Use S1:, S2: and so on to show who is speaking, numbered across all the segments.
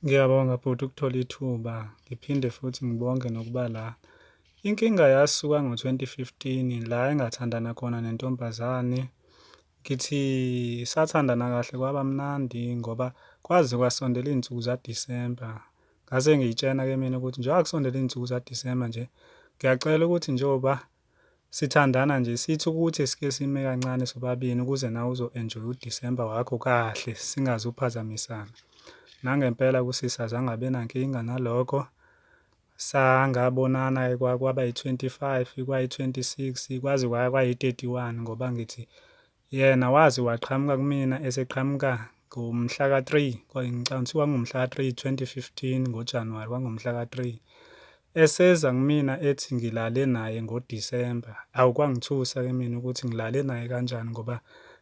S1: Ngiyabonga bhuti ukuthola ithuba, ngiphinde futhi ngibonge nokuba la. Inkinga yasuka ngo-2015 la engathandana khona nentombazane. Ngithi sathandana kahle kwaba mnandi ngoba kwaze kwasondela iy'nsuku zaDisemba. Ngase ngiyitshena-ke mina ukuthi njengoba kusondele iy'nsuku zaDisemba nje, ngiyacela ukuthi njengoba sithandana nje, sithi ukuthi sike sime kancane sobabili ukuze nawe uzo-enjoy-a uDisemba wakho kahle, singaze uphazamisana. Nangempela kusisi azange abe nankinga nalokho. Sangabonana-ke kwaba yi-25, kwayi-26, kwaze kwayi-31 ngoba ngithi yena waze waqhamuka kumina eseqhamuka ngomhla ka-3, ngicabanga ukuthi kwakungumhla ka-3, 2015 ngoJanuwari, kwangumhla ka-3. Eseza kumina ethi ngilale naye ngoDisemba. Awu, kwangithusa-ke mina ukuthi ngilale naye kanjani ngoba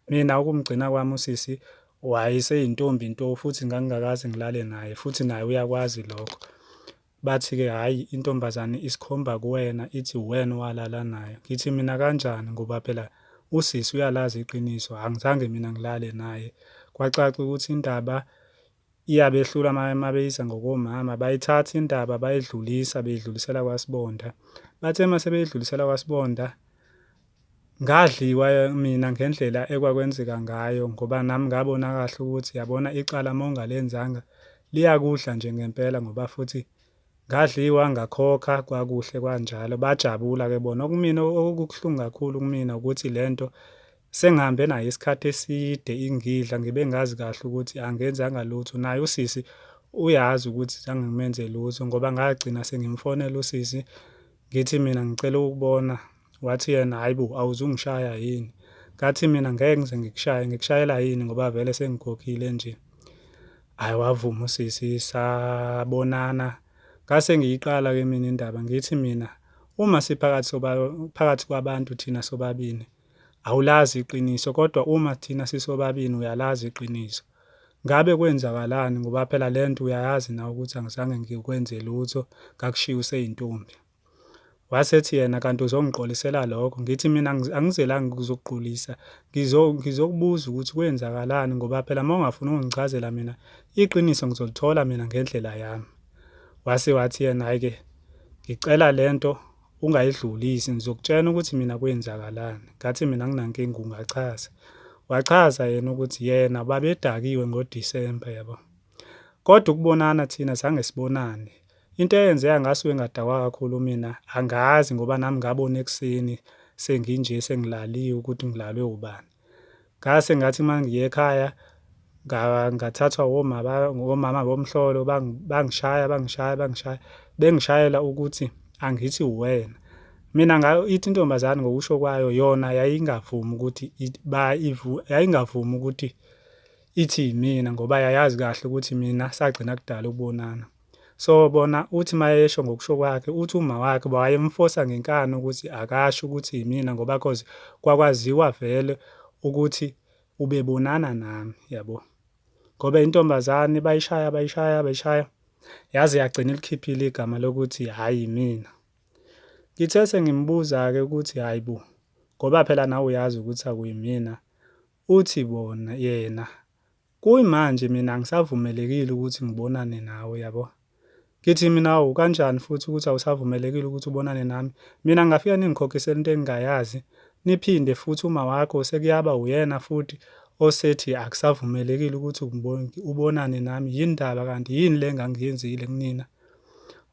S1: mina ukumgcina kwami usisi wayeseyintombi nto futhi ngangingakaze ngilale naye futhi naye uyakwazi lokho. Bathi-ke hhayi, intombazane isikhomba kuwena, ithi uwena owalala nayo. Ngithi mina kanjani ngoba phela usisi uyalazi iqiniso, angizange mina ngilale naye. Kwacaca ukuthi indaba iyabehlula uma beyisa ngokomama, bayithatha indaba bayidlulisa, beyidlulisela kwaSibonda. Bathe uma sebeyidlulisela kwaSibonda, ngadliwa mina ngendlela ekwakwenzeka ngayo ngoba nami ngabona kahle ukuthi yabona icala uma ungalenzanga liyakudla nje ngempela ngoba futhi ngadliwa, ngakhokha, kwakuhle kanjalo, bajabula-ke bona. Okumina okubuhlungu kakhulu kumina ukuthi le nto sengihambe nayo isikhathi eside ingidla, ngibe ngazi kahle ukuthi angenzanga lutho. Naye usisi uyazi ukuthi zange ngimenze lutho ngoba ngagcina sengimfonela usisi ngithi mina ngicela ukukubona. Wathi yena, hhayi bo, awuzungishaya yini? Ngathi mina ngeke ngize ngikushaye, ngikushayela yini ngoba vele sengikhokhile nje. Hhayi, wavuma usisi, sabonana. Ngase ngiyiqala-ke mina indaba ngithi mina uma phakathi kwabantu thina sobabili, awulazi iqiniso, kodwa uma thina sisobabili uyalazi iqiniso. Ngabe kwenzakalani ngoba phela le nto uyayazi nawe ukuthi angizange ngikwenze lutho, ngakushiya useyintombi. Wasethi yena, kanti uzongiqolisela lokho? Ngithi mina angizelanga ukuzokuqolisa, ngizokubuza ukuthi kwenzakalani ngoba phela uma ungafuni ukungichazela mina iqiniso ngizolithola mina ngendlela yami. Wase wathi yena, hhayi-ke, ngicela le nto ungayidlulisi, ngizokutshena ukuthi mina kwenzakalani. Ngathi mina anginankinga, ungachaza. Wachaza yena ukuthi yena babedakiwe ngoDisemba, yabo, kodwa ukubonana thina zange sibonane. Into eyenzeka ngasuke ngadakwa kakhulu mina angazi ngoba nami ngabona ekuseni senginje sengilaliwe ukuthi ngilalwe ubani. Ngase ngathi uma ngiya ekhaya ngathathwa omama bomhlolo bangishaya, bengishayela ukuthi angithi uwena. Mina ithi intombazane ngokusho kwayo yona yayingavumi ukuthi yayingavumi ukuthi ithi yimina ngoba yayazi kahle ukuthi mina sagcina kudala ukubonana. So bona uthi uma esho ngokusho kwakhe, uthi uma wakhe wayemfosa ngenkani ukuthi akasho ukuthi yimina ngoba cause kwakwaziwa vele ukuthi ubebonana nami, yabo, ngoba intombazane bayishaya yaze yagcina ilikhiphile igama lokuthi hhayi yimina. Ngithe sengimbuza-ke ukuthi hhayi bo, ngoba phela nawe uyazi ukuthi akuyimina, uthi bona yena, kuyimanje mina angisavumelekile ukuthi ngibonane nawe, yabo. Ngithi mina, hawu, kanjani futhi ukuthi awusavumelekile ukuthi ubonane nami? Mina ngingafika ningikhokhisele into engingayazi, niphinde futhi uma wakho sekuyaba uyena futhi osethi akusavumelekile ukuthi ubonane nami. Yini ndaba kanti? Yini le engangiyenzile kunina?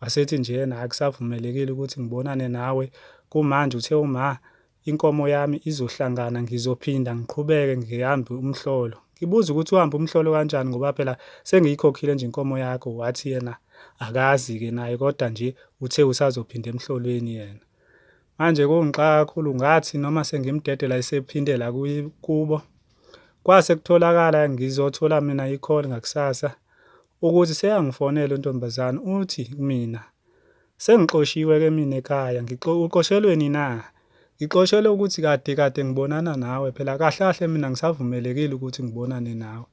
S1: Wasethi nje yena, akusavumelekile ukuthi ngibonane nawe. Kumanje uthe uma inkomo yami izohlangana ngizophinda ngiqhubeke ngihambe umhlolo. Ngibuza ukuthi uhambe umhlolo kanjani ngoba phela sengiyikhokhile nje inkomo yakho. Wathi yena akazi-ke naye kodwa nje uthe usazophinda emhlolweni yena. Manje kungixaka kakhulu, ngathi noma sengimdedela esephindela kubo. Kwase kutholakala ngizothola mina i-call ngakusasa ukuthi seyangifonela untombazane uthi kumina, sengixoshiwe-ke mina ekhaya. Uxoshelweni na? Ngixoshelwe ukuthi kade kade ngibonana nawe, phela kahle kahle mina angisavumelekile ukuthi ngibonane nawe.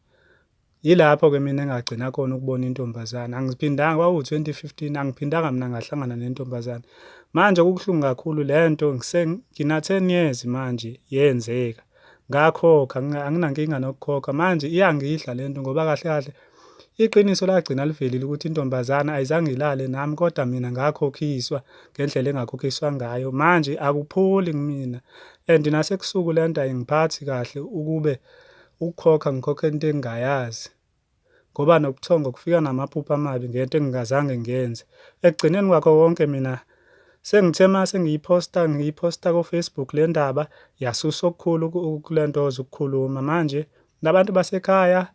S1: Yilapho-ke mina engagcina khona ukubona intombazane. Angiphindanga, kwakuwu-2015, angiphindanga mina ngahlangana nentombazane. Manje kubuhlungu kakhulu le nto, ngina-10 years manje yenzeka. Ngakhokha, anginankinga nokukhokha, manje iyangidla le nto ngoba kahle kahle iqiniso lagcina livelile ukuthi intombazana ayizange ilale nami kodwa mina ngakhokhiswa ngendlela engakhokhiswa ngayo. Manje akupholi kimina and nasekusuku le nto ayingiphathi kahle ukube ukukhokha ngikhokha into engingayazi ngoba nobuthongo kufika namaphupho amabi ngento engingazange ngiyenze. Ekugcineni kwakho konke mina sengithe mase ngiyiphosta ko-Facebook le ndaba yasusa okukhulu kule nto ukukhuluma. Manje nabantu basekhaya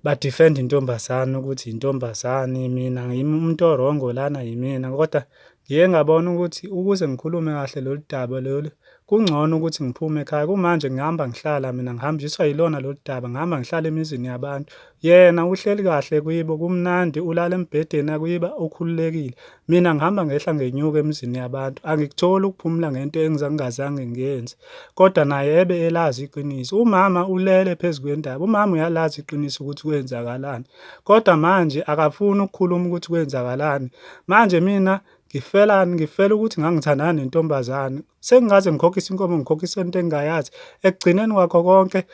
S1: ba-defend intombazane ukuthi intombazane, mina umuntu orongo lana yimina, kodwa ngiye ngabona ukuthi ukuze ngikhulume kahle lolu daba lolu, kungcono ukuthi ngiphume ekhaya. Kumanje ngihamba ngihlala mina, ngihanjiswa yilona lolu daba, ngihamba ngihlala emizini yabantu. Yena uhleli kahle kuyibo, kumnandi, ulala embhedeni yakuyiba ukhululekile. Mina ngihamba ngehla ngenyuka emizini yabantu, angikutholi ukuphumula ngento engingazange ngiyenze, kodwa naye ebe elazi iqiniso. Umama ulele phezu kwendaba, umama uyalazi iqiniso ukuthi kwenzakalani, kodwa manje akafuni ukukhuluma ukuthi kwenzakalani. Manje mina ngifelani? Ngifela ukuthi ngangithandana nentombazane, sengingaze ngikhokhise inkomo, ngikhokhise into engingayazi. Ekugcineni kwakho konke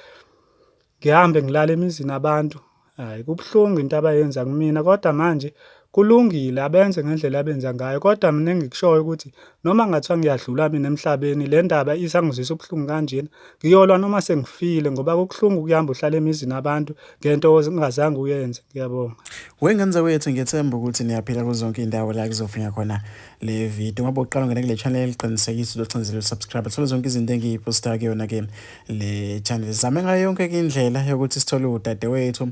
S1: ngihambe ngilala emizini yabantu. Hhayi, kubuhlungu into abayenza kumina, kodwa manje kulungile abenze ngendlela abenza ngayo, kodwa mina engikushoyo ukuthi noma kungathiwa ngiyadlula mina emhlabeni, le ndaba isangizwisa ubuhlungu kanjena, ngiyolwa noma sengifile ngoba kubuhlungu ukuhamba uhlala emizini yabantu ngento ongazange uyenze. Ngiyabonga.
S2: Wengane wethu, ngiyethemba ukuthi niyaphila kuzo zonke iy'ndawo la kuzofinya khona le video. Ngoba uqala ungene kule channel liqinisekise ulocinzile usubscribe, thole zonke izinto engiyiphosta kuyona-ke le channel. Zame ngayo yonke-ke indlela yokuthi sithole udadewethu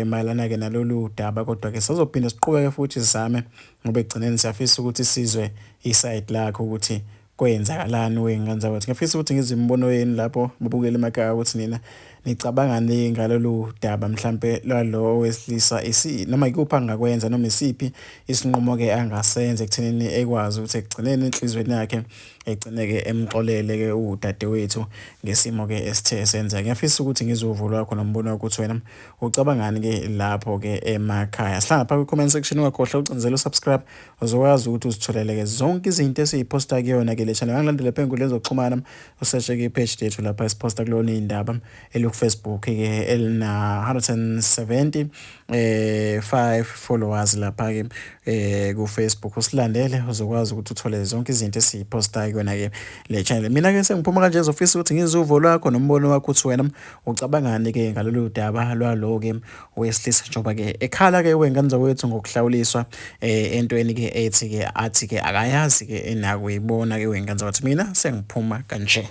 S2: mayelana-ke nalolu daba, kodwa-ke sizophinda siqhubeke futhi sizame ngoba ekugcineni siyafisa ukuthi sizwe isayidi lakho ukuthi kwenzakalani wengane zawethu. Ngiyafisa ukuthi ngizwe imibono yenu lapho babukele emakhaya ukuthi nina nicabangani ngalolu daba mhlampe lwalo owesilisa, noma ikuphi angakwenza noma isiphi isinqumo-ke angasenza ekuthenini ekwazi ukuthi ekugcineni enhlizweni yakhe egcine-ke emxolele-ke udadewethu ngesimo-ke esithe senzeka. Ngiyafisa ukuthi ngizwe uvo lwakho nombono wakho ukuthi wena ucabangani-ke lapho-ke emakhaya. Sihlala phakathi kwi-comment section, ungakhohlwa ucinzela usubscribe uzokwazi ukuthi uzitholele-ke zonke izinto esiyiphosta kuyona-ke le channel. Angilandele phengulu lezokuxhumana, useshe-ke ipage lethu lapha esiphosta kulona iy'ndaba Facebook-ke elina 175 followers lapha-ke ku-Facebook. Usilandele uzokwazi ukuthi uthole zonke izinto esiyiphostayo kuyona-ke le channel. Mina-ke sengiphuma kanje ngizofisa ukuthi ngizwe uvo lwakho nombono wakho ukuthi wena ucabangani-ke ngalolu daba lwalo-ke owesilisa njengoba-ke ekhala-ke wengane zawethu ngokuhlawuliswa entweni-ke athi-ke akayazi-ke enakuyibona-ke wengane zawethu. Mina sengiphuma kanje.